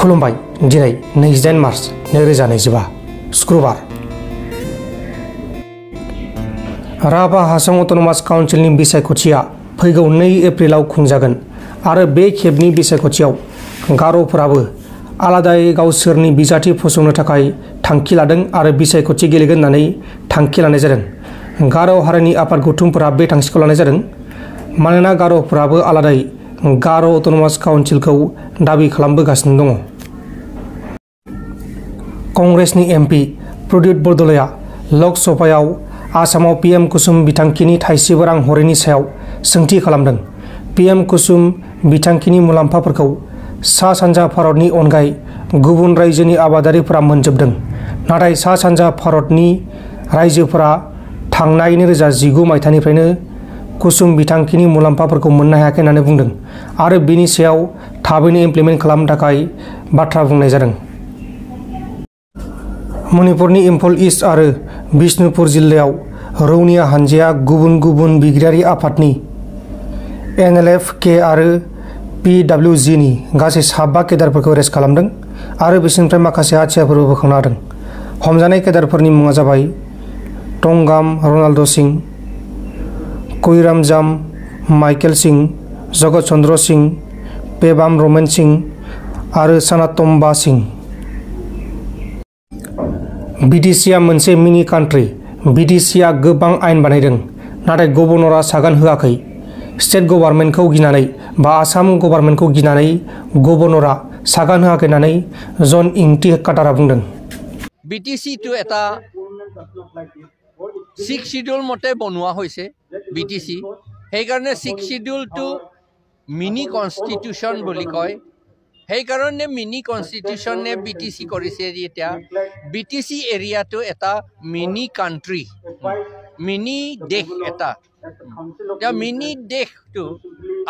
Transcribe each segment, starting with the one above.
खुलुमबाय दिनै 28 मार्च 2025 शुक्रबार राभा हासं अट'नमास काउन्सिलनि बिसायख'थिया फैगौ 2 एप्रिलाव खुंजागोन आरो बे खेबनि बिसायख'थियाव गार'फोराबो आलादायै गावसोरनि बिजाथि फसंनो थाखाय थांखि लादों आरो बिसायख'थि गेलेगोन होननानै थांखि लानाय जादों। गार' हारिनि आफाद गौथुमफोरा बे थांखिखौ लानाय जादों मानोना गार'फोराबो आलादायै गार' अट'नमास काउन्सिलखौ दाबि खालामबोगासिनो दङ। कंग्रेसनि एमपि प्रद्युत बरदलैया लक सभायाव आसामाव पीएम कुसुम बिथांखिनि थाइसेबो रां हरैनि सायाव सोंथि खालामदों। पीएम कुसुम बिथांखिनि मुलाम्फाफोरखौ सा सानजा भारतनि अनगायै गुबुन रायजोनि आबादारिफोरा मोनजोबदों, नाथाय सा सानजा भारतनि रायजोफोरा थांनाय 2019 मायथाइनिफ्रायनो कुसुम बिथांखिनि मुलाम्फाफोरखौ मोननो हायाखै होननानै बुंदों आरो बेनि सायाव थाबैनो इमप्लिमेन्ट खालामनो थाखाय बाथ्रा बुंनाय जादों। मणिपुरनि इम्फल ईस्ट आरो बिष्णुपुर जिल्लायाव रौनिया हानजाया गुबुन गुबुन बिग्रायारि आफादनि NLF-K आरो PWG-नि गासै 7 केडारफोरखौ एरेस्ट खालामदों आरो बिसोरनिफ्राय माखासे हाथियारफोरबो बोखांना होदों। हमजानाय केडारफोरनि मुङा जाबाय टंगाम रनाल्ड सिंह, कुइरामजाम माइकेल सिंह, जगत चंद्र सिंह, पेबाम रमेन सिंह आरो सनातम्बा सिंह। BTCआ मोनसे मिनि कान्ट्रि। BTCआ गोबां आयेन बानायदों, नाथाय गभर्नरआ सागान होआखै। स्टेट गभर्नमेन्टखौ गिनानै बा आसाम गभर्नमेन्टखौ गिनानै गभर्नरआ सागान होआखै होननानै जन इंटी काटारा बुंदों। BTCটো এটা 6 শিডিউল মতে বনোৱা হৈছে BTC, সেইকাৰণে 6 শিডিউলটো মিনি কনষ্টিটিউশ্যন বুলি কয়। সেইকাৰণে মিনি কনষ্টিটিউশ্যনে BTC কৰিছে। এতিয়া BTC এৰিয়াটো এটা মিনি কাণ্ট্ৰি, মিনি দেশ এটা। এতিয়া মিনি দেশটো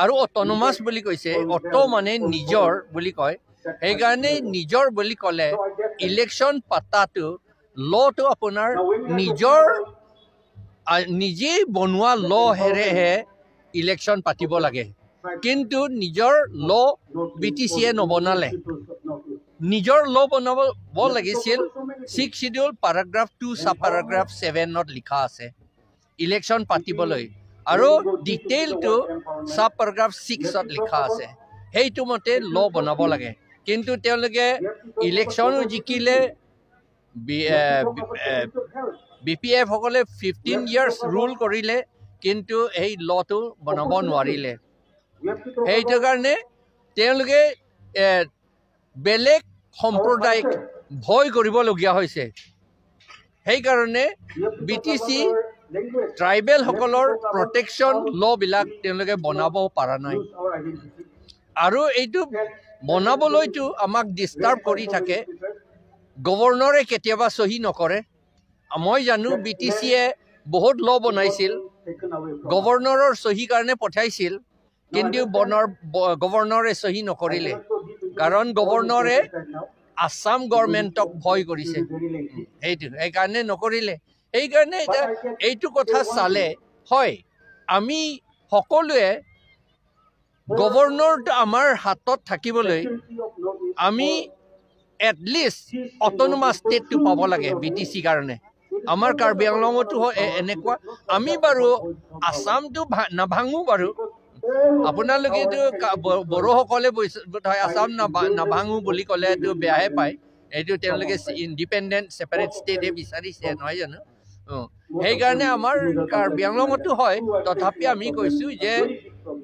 আৰু অট'নমাছ বুলি কৈছে, অট' মানে নিজৰ বুলি কয়। সেইকাৰণে নিজৰ বুলি ক'লে ইলেকশ্যন পাতাটো লটো আপোনাৰ নিজেই বনোৱা লহেৰেহে ইলেকশ্যন পাতিব লাগে, কিন্তু নিজৰ ল BTCয়ে নবনালে। নিজৰ ল বনাব লাগিছিল 6 শিডিউল paragraph 2 sub paragraph 7ত লিখা আছে ইলেকশ্যন পাতিবলৈ, আৰু ডিটেইলটো sub paragraph 6ত লিখা আছে। সেইটো মতে ল বনাব লাগে, কিন্তু তেওঁলোকে ইলেকশ্যনো জিকিলে। BPF সকলে 15 years ৰুল কৰিলে, কিন্তু এই লটো বনাব নোৱাৰিলে। সেইটো কাৰণে তেওঁলোকে বেলেগ সম্প্ৰদায়ক ভয় কৰিবলগীয়া হৈছে। সেইকাৰণে BTC ট্ৰাইবেলসকলৰ প্ৰটেকশ্যন লবিলাক তেওঁলোকে বনাব পৰা নাই, আৰু এইটো বনাবলৈতো আমাক ডিষ্টাৰ্ব কৰি থাকে। গভৰ্ণৰে কেতিয়াবা চহী নকৰে। মই জানো BTCয়ে বহুত ল বনাইছিল, গভৰ্ণৰৰ চহী কাৰণে পঠাইছিল, কিন্তু গভৰ্ণৰে চহী নকৰিলে, কাৰণ গভৰ্ণৰে আসাম গভৰ্ণমেণ্টক ভয় কৰিছে। সেইকাৰণে নকৰিলে। সেইকাৰণে এইটো কথা চালে হয়, আমি সকলোৱে গভৰ্ণৰটো আমাৰ হাতত থাকিবলৈ আমি এটলিষ্ট অট'নমাছ ষ্টেটটো পাব লাগে BTC কাৰণে। আমাৰ কাৰ্বি আংলঙতো এনেকুৱা। আমি বাৰু আসামটো নাভাঙো বাৰু, আপোনালোকেতো বড়োসকলে আসাম নাভাঙো বুলি ক'লে এইটো বেয়াহে পায়। এইটো তেওঁলোকে ইণ্ডিপেণ্ডেণ্ট ছেপাৰেট ষ্টেটহে বিচাৰিছে, নহয় জানো? সেইকাৰণে আমাৰ কাৰ্বি আংলঙতো হয়, তথাপি আমি কৈছোঁ যে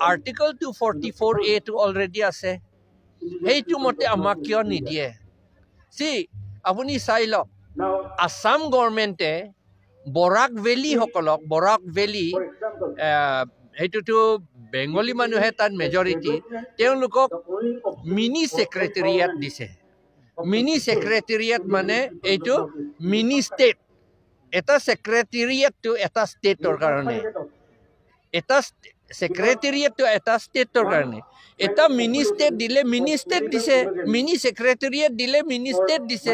আৰ্টিকল 244A টো অলৰেডি আছে। সেইটো মতে আমাক কিয় নিদিয়ে? আপুনি চাই লওক, আসাম গভৰ্ণমেণ্টে বৰাক ভেলীসকলক, বৰাক ভেলী সেইটোতো বেংগলী মানুহে তাত মেজৰিটি, তেওঁলোকক মিনি ছেক্ৰেটেৰিয়েট দিছে। মিনি ছেক্ৰেটেৰিয়েট মানে এইটো মিনি ষ্টেট। এটা ছেক্ৰেটেৰিয়েটটো এটা ষ্টেটৰ কাৰণে, এটা ছেক্ৰেটেৰিয়েটটো এটা ষ্টেটৰ কাৰণে। এটা মিনি ষ্টেট দিলে মিনি ষ্টেট দিছে, মিনি ছেক্ৰেটেৰিয়েট দিলে মিনি ষ্টেট দিছে।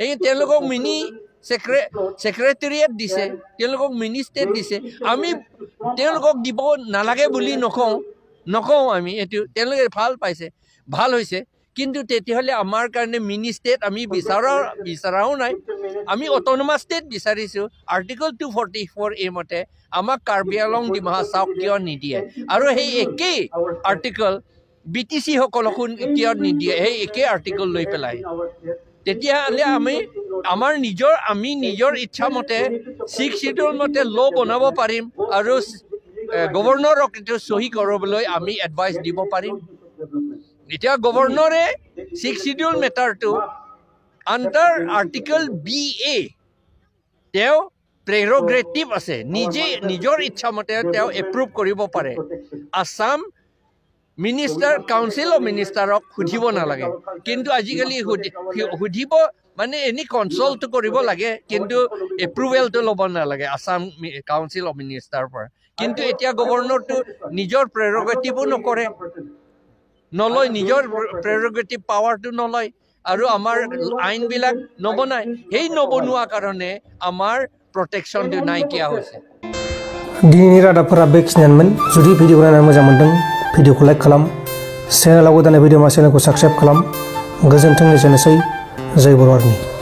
এই তেওঁলোকক মিনি ছেক্ৰেটেৰিয়েট দিছে, তেওঁলোকক মিনি ষ্টেট দিছে। আমি তেওঁলোকক দিব নালাগে বুলি নকওঁ আমি, এইটো তেওঁলোকে ভাল পাইছে, ভাল হৈছে। কিন্তু তেতিয়াহ'লে আমাৰ কাৰণে মিনি ষ্টেট আমি বিচৰাও নাই আমি অট'নমাছ ষ্টেট বিচাৰিছোঁ আৰ্টিকল 244A মতে আমাক কাৰ্বি আংলং ডিমা হাছাওক কিয় নিদিয়ে আৰু সেই একেই আৰ্টিকল BTC সকলকো কিয় নিদিয়ে সেই একেই আৰ্টিকল লৈ পেলাই তেতিয়াহ'লে আমি নিজৰ ইচ্ছা মতে 6 শিডিউল মতে ল' বনাব পাৰিম আৰু গভৰ্ণৰক এইটো চহী কৰিবলৈ আমি এডভাইচ দিব পাৰিম এতিয়া গভৰ্ণৰে 6 শিডিউল মেটাৰটো আণ্ডাৰ আৰ্টিকল BA তেওঁ প্ৰেৰগেটিভ আছে নিজৰ ইচ্ছা মতে তেওঁ এপ্ৰুভ কৰিব পাৰে আসাম মিনিষ্টাৰ কাউন্সিল অফ মিনিষ্টাৰক সুধিব নালাগে কিন্তু আজিকালি সুধিব মানে এনি কনচাল্ট কৰিব লাগে কিন্তু এপ্ৰুভেলটো ল'ব নালাগে আসাম কাউন্সিল অফ মিনিষ্টাৰৰ পৰা কিন্তু এতিয়া গভৰ্ণৰটো নিজৰ প্ৰেৰগেটিভো নকৰে নলয় নিজৰ প্ৰেৰগেটিভ পাৱাৰটো নলয় আৰু আমাৰ আইনবিলাক নবনায় সেই নবনোৱা কাৰণে আমাৰ প্ৰটেকশ্যনটো নাইকিয়া হৈছে दिनैनि रादाबफोरा बेखिनियानोमोन जुदि भिडिअखौ नायनानै मोजां मोनदों भिडिअखौ लाइक खालाम चेनेलाव गोदान भिडिअ मा चेनेलखौ साबस्क्राइब खालाम गोजोन्थों एसेनोसै जय बर' हारिनि